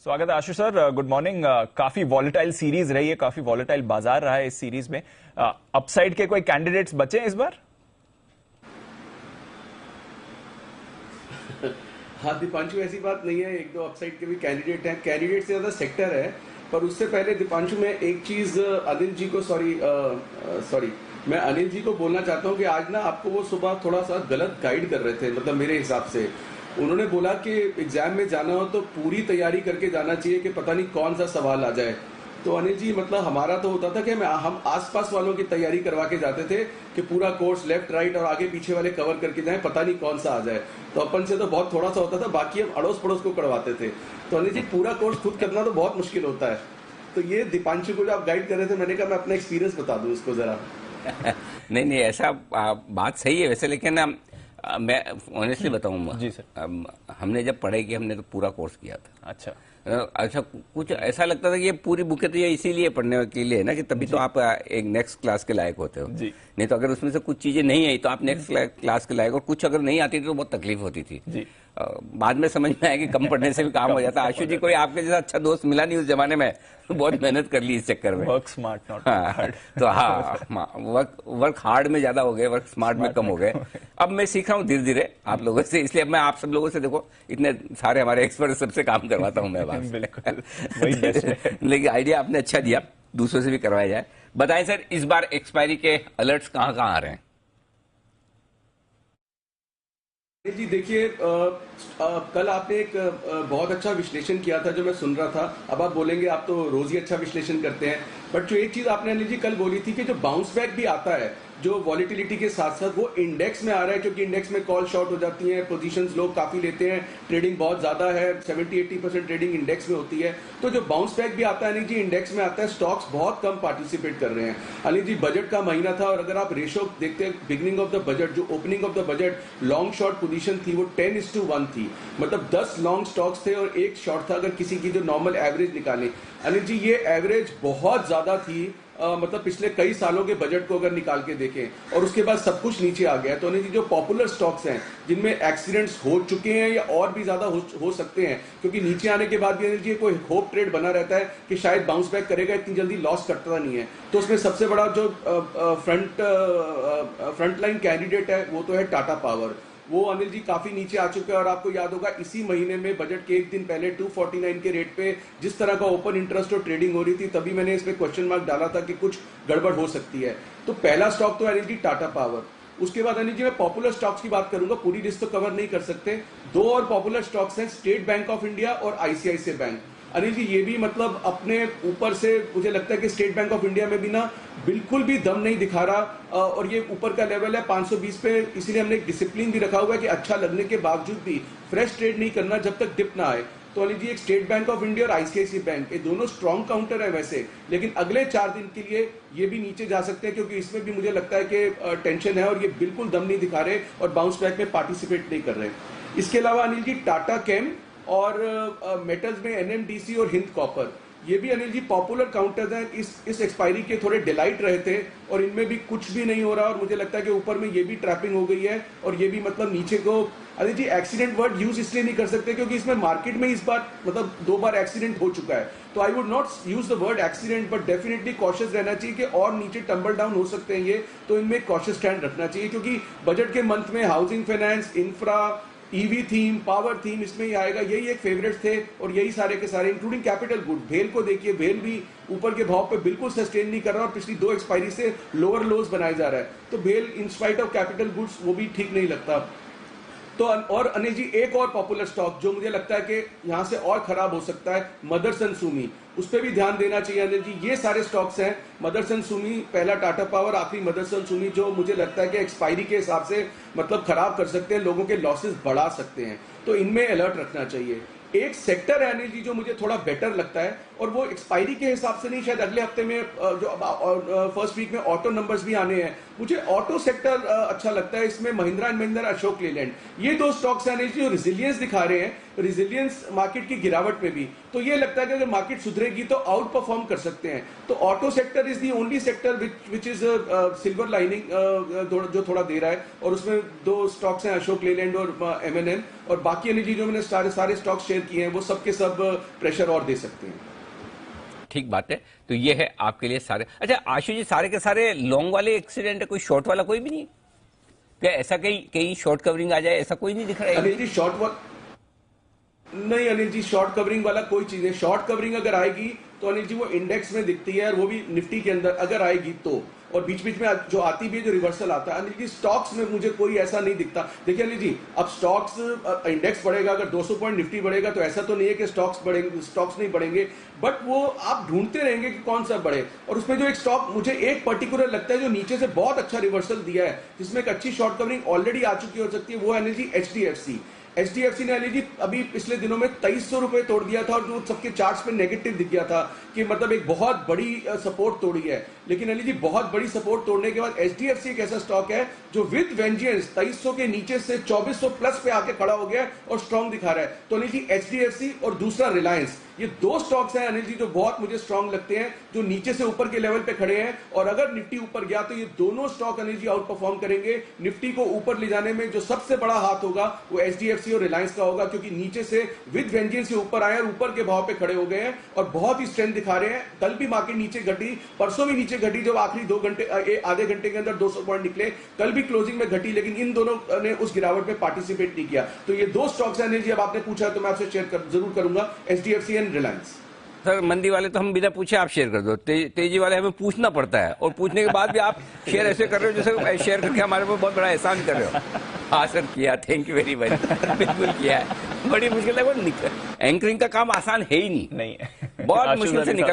स्वागत है आशु sir. Good morning. काफी वॉलेटाइल सीरीज रही है, काफी वॉलेटाइल बाजार रहा है इस सीरीज में। अपसाइड के कोई कैंडिडेट्स बचे हैं इस बार? हाँ दीपांशु, ऐसी बात नहीं है। एक दो अपसाइड के भी कैंडिडेट हैं। कैंडिडेट से ज्यादा सेक्टर है। पर उससे पहले दीपांशु, मैं एक चीज अनिल जी को मैं अनिल जी को बोलना चाहता हूँ कि आज ना आपको वो सुबह थोड़ा सा गलत गाइड कर रहे थे। मतलब मेरे हिसाब से उन्होंने बोला कि एग्जाम में जाना हो तो पूरी तैयारी करके जाना चाहिए कि पता नहीं कौन सा सवाल आ जाए। तो अनिल जी, मतलब हमारा तो होता था कि हम आसपास वालों की तैयारी करवा के जाते थे कि पूरा कोर्स लेफ्ट राइट और आगे पीछे वाले कवर करके जाएं, पता नहीं कौन सा आ जाए। तो अपन से तो बहुत थोड़ा सा होता था, बाकी हम अड़ोस पड़ोस को करवाते थे। तो अनिल जी, पूरा कोर्स खुद करना तो बहुत मुश्किल होता है। तो ये दीपांशु को जो आप गाइड कर रहे थे, मैंने कहा मैं अपना एक्सपीरियंस बता दूं उसको जरा। नहीं, ऐसा बात सही है वैसे, लेकिन मैं ऑनेस्टली बताऊं जी सर। हमने जब पढ़ाई की, हमने तो पूरा कोर्स किया था। अच्छा, कुछ ऐसा लगता था कि ये पूरी बुकें तो ये इसीलिए पढ़ने के लिए ना कि तभी तो आप एक नेक्स्ट क्लास के लायक होते हो जी। नहीं तो अगर उसमें से कुछ चीजें नहीं आई तो आप नेक्स्ट क्लास के लायक, और कुछ अगर नहीं आती थी तो बहुत तकलीफ होती थी जी। बाद में समझ में आया कि कम पढ़ने से भी काम हो जाता। आशु जी, कोई आपके जैसा अच्छा दोस्त मिला नहीं उस जमाने में, बहुत मेहनत कर ली इस चक्कर में। Work smart not hard. तो वर्क हार्ड में ज्यादा हो गए, वर्क स्मार्ट में कम हो गए। अब मैं सीख रहा हूँ धीरे धीरे आप लोगों से, इसलिए अब मैं आप सब लोगों से, देखो इतने सारे हमारे एक्सपर्ट सबसे काम करवाता हूँ मैं बिल्कुल, वही बेस्ट है। लेकिन आइडिया आपने अच्छा दिया, दूसरों से भी करवाया जाए। बताएं सर, इस बार एक्सपायरी के अलर्ट्स कहाँ कहाँ आ रहे हैं? जी देखिए, कल आपने एक बहुत अच्छा विश्लेषण किया था जो मैं सुन रहा था। अब आप बोलेंगे आप तो रोज ही अच्छा विश्लेषण करते हैं, बट जो एक चीज आपने अनिल जी कल बोली थी कि जो बाउंस बैक भी आता है जो वॉलिटिलिटी के साथ साथ, वो इंडेक्स में आ रहा है, क्योंकि इंडेक्स में कॉल शॉर्ट हो जाती हैं, पोजीशंस लोग काफी लेते हैं, ट्रेडिंग बहुत ज्यादा है, 70-80% ट्रेडिंग इंडेक्स में होती है। तो जो बाउंस बैक भी आता है अनिल जी, इंडेक्स में आता है, स्टॉक्स बहुत कम पार्टिसिपेट कर रहे हैं। अनिल जी, बजट का महीना था और अगर आप रेशो देखते हैं, बिगिनिंग ऑफ द बजट, जो opening of the budget long short position थी वो 10:1 थी। मतलब 10 लॉन्ग स्टॉक्स थे और एक शॉर्ट था, अगर किसी की जो नॉर्मल एवरेज निकाले। अनिल जी, ये एवरेज बहुत ज्यादा थी। मतलब पिछले कई सालों के बजट को अगर निकाल के देखें, और उसके बाद सब कुछ नीचे आ गया। तो अनिल जी, जो पॉपुलर स्टॉक्स हैं जिनमें एक्सीडेंट्स हो चुके हैं या और भी ज्यादा हो सकते हैं, क्योंकि नीचे आने के बाद भी अनिल जी कोई होप ट्रेड बना रहता है कि शायद बाउंस बैक करेगा, इतनी जल्दी लॉस करता नहीं है। तो उसमें सबसे बड़ा जो फ्रंट लाइन कैंडिडेट है वो तो है टाटा पावर। वो अनिल जी काफी नीचे आ चुका है, और आपको याद होगा इसी महीने में बजट के एक दिन पहले 249 के रेट पे जिस तरह का ओपन इंटरेस्ट और ट्रेडिंग हो रही थी, तभी मैंने इस पे क्वेश्चन मार्क डाला था कि कुछ गड़बड़ हो सकती है। तो पहला स्टॉक तो अनिल जी टाटा पावर। उसके बाद अनिल जी मैं पॉपुलर स्टॉक्स की बात करूंगा, पूरी लिस्ट तो कवर नहीं कर सकते। दो और पॉपुलर स्टॉक्स हैं, स्टेट बैंक ऑफ इंडिया और आईसीआईसीआई बैंक। अनिल जी, ये भी मतलब अपने ऊपर से मुझे लगता है कि स्टेट बैंक ऑफ इंडिया में भी ना बिल्कुल भी दम नहीं दिखा रहा, और ये ऊपर का लेवल है 520 पे। इसीलिए हमने एक डिसिप्लिन भी रखा हुआ है कि अच्छा लगने के बावजूद भी फ्रेश ट्रेड नहीं करना जब तक डिप ना आए। तो अनिल जी, एक स्टेट बैंक ऑफ इंडिया और आईसीआईसीआई बैंक, ये दोनों स्ट्रॉन्ग काउंटर है वैसे, लेकिन अगले 4 दिन के लिए ये भी नीचे जा सकते हैं, क्योंकि इसमें भी मुझे लगता है कि टेंशन है और ये बिल्कुल दम नहीं दिखा रहे और बाउंस बैक में पार्टिसिपेट नहीं कर रहे। इसके अलावा अनिल जी, टाटा केम और मेटल्स में एनएमडीसी और हिंद कॉपर, ये भी अनिल जी पॉपुलर काउंटर्स हैं। इस एक्सपायरी के थोड़े डिलाइट रहे थे और इनमें भी कुछ भी नहीं हो रहा, और मुझे लगता है कि ऊपर में ये भी ट्रैपिंग हो गई है, और ये भी मतलब नीचे को। Anil ji, accident word use इसलिए नहीं कर सकते क्योंकि इसमें मार्केट में इस बार मतलब 2 बार एक्सीडेंट हो चुका है। तो I would not use the word accident, but definitely cautious रहना चाहिए कि और नीचे टम्बल डाउन हो सकते हैं ये, तो इनमें कॉशियस स्टैंड रखना चाहिए, क्योंकि बजट के मंथ में housing finance, infra, EV theme, power theme, इसमें ही आएगा। यही एक फेवरेट थे, और यही सारे के सारे इंक्लूडिंग कैपिटल गुड। भेल को देखिए, भेल भी ऊपर के भाव पे बिल्कुल सस्टेन नहीं कर रहा और पिछली 2 एक्सपायरी से लोअर लोज बनाया जा रहा है। तो भेल in spite of capital goods वो भी ठीक नहीं लगता। तो और अनिल जी, एक और पॉपुलर स्टॉक जो मुझे लगता है कि यहां से और खराब हो सकता है, मदरसन सुमी, उस पर भी ध्यान देना चाहिए अनिल जी। ये सारे स्टॉक्स हैं, मदरसन सुमी, पहला टाटा पावर, आखिरी मदरसन सुमी, जो मुझे लगता है कि एक्सपायरी के हिसाब से मतलब खराब कर सकते हैं, लोगों के लॉसेस बढ़ा सकते हैं। तो इनमें अलर्ट रखना चाहिए। एक सेक्टर है अनिल जी जो मुझे थोड़ा बेटर लगता है, और वो एक्सपायरी के हिसाब से नहीं, शायद अगले हफ्ते में जो फर्स्ट वीक में ऑटो नंबर्स भी आने हैं, मुझे ऑटो सेक्टर अच्छा लगता है, इसमें महिंद्रा एंड महिंद्रा, अशोक लेलैंड, ये दो स्टॉक्स हैं जो रिजिलियंस दिखा रहे हैं, रिजिलियंस मार्केट की गिरावट में भी। तो ये लगता है कि अगर मार्केट सुधरेगी तो आउट परफॉर्म कर सकते हैं। तो auto sector is the only sector which is silver lining जो थोड़ा दे रहा है, और उसमें दो स्टॉक्स हैं, अशोक लेलैंड और एमएनएम, और बाकी एनर्जी जो मैंने सारे स्टॉक्स शेयर किए हैं वो सबके सब प्रेशर और दे सकते हैं। ठीक बात है। तो ये है आपके लिए सारे। अच्छा आशु जी, सारे के सारे लॉन्ग वाले एक्सीडेंट है, कोई शॉर्ट वाला कोई भी नहीं? क्या ऐसा कहीं शॉर्ट कवरिंग आ जाए, ऐसा कोई नहीं दिख रहा है? अनिल जी नहीं अनिल जी, शॉर्ट कवरिंग वाला कोई चीज नहीं। शॉर्ट कवरिंग अगर आएगी तो अनिल जी वो इंडेक्स में दिखती है, और वो भी निफ्टी के अंदर अगर आएगी तो, और बीच बीच में जो आती भी है, जो रिवर्सल आता है। अनिल जी स्टॉक्स में मुझे कोई ऐसा नहीं दिखता। देखिए अनिल जी, अब स्टॉक्स इंडेक्स बढ़ेगा, अगर 200 पॉइंट निफ्टी बढ़ेगा तो ऐसा तो नहीं है कि स्टॉक्स बढ़ेंगे, स्टॉक्स नहीं बढ़ेंगे, बट वो आप ढूंढते रहेंगे कि कौन सा बढ़े। और उसमें जो एक स्टॉक मुझे एक पर्टिकुलर लगता है जो नीचे से बहुत अच्छा रिवर्सल दिया है, जिसमें एक अच्छी शॉर्ट कवरिंग ऑलरेडी आ चुकी हो सकती है, वो है अनिल जी एचडीएफसी। एचडीएफसी ने अनिल जी अभी पिछले दिनों में 2300 रुपए तोड़ दिया था, और जो सबके चार्ट्स पे नेगेटिव दिख गया था कि मतलब एक बहुत बड़ी सपोर्ट तोड़ी है। लेकिन अनिल जी बहुत बड़ी सपोर्ट तोड़ने के बाद एचडीएफसी एक ऐसा स्टॉक है जो विद वेंजियंस 2300 के नीचे से 2400 प्लस पे आके खड़ा हो गया और स्ट्रॉन्ग दिखा रहा है। तो अनिल जी एचडीएफसी और दूसरा रिलायंस, ये दो स्टॉक्स हैं अनिल जी जो बहुत मुझे स्ट्रॉन्ग लगते हैं, जो नीचे से ऊपर के लेवल पे खड़े हैं। और अगर निफ्टी ऊपर गया तो ये दोनों stock Anil ji out perform करेंगे। निफ्टी को ऊपर ले जाने में जो सबसे बड़ा हाथ होगा वो एचडीएफसी और रिलायंस का होगा, क्योंकि नीचे से विद वेंजियंस से ऊपर आए और ऊपर के भाव पे खड़े हो गए हैं और बहुत ही स्ट्रेंथ दिखा रहे हैं। कल भी मार्केट नीचे घटी, परसों भी नीचे घटी, जब आखिरी 2 घंटे आधे घंटे के अंदर 200 पॉइंट निकले, कल भी क्लोजिंग में घटी, लेकिन इन दोनों ने उस गिरावट में पार्टिसिपेट नहीं किया। तो ये दो स्टॉक्स हैं अनिल जी, अब आपने पूछा तो मैं आपसे शेयर जरूर करूंगा, एचडीएफसी एंड रिलायंस। सर मंदी वाले तो हम बिना पूछे आप शेयर कर दो, तेजी वाले हमें पूछना पड़ता है, और पूछने के बाद भी आप शेयर ऐसे कर रहे हो जैसे शेयर करके हमारे को बहुत बड़ा एहसान कर रहे हो। हाँ सर किया, थैंक यू वेरी मच, बिल्कुल किया है। बड़ी मुश्किल है, एंकरिंग का काम आसान है ही नहीं, नहीं बहुत मुश्किल से निकल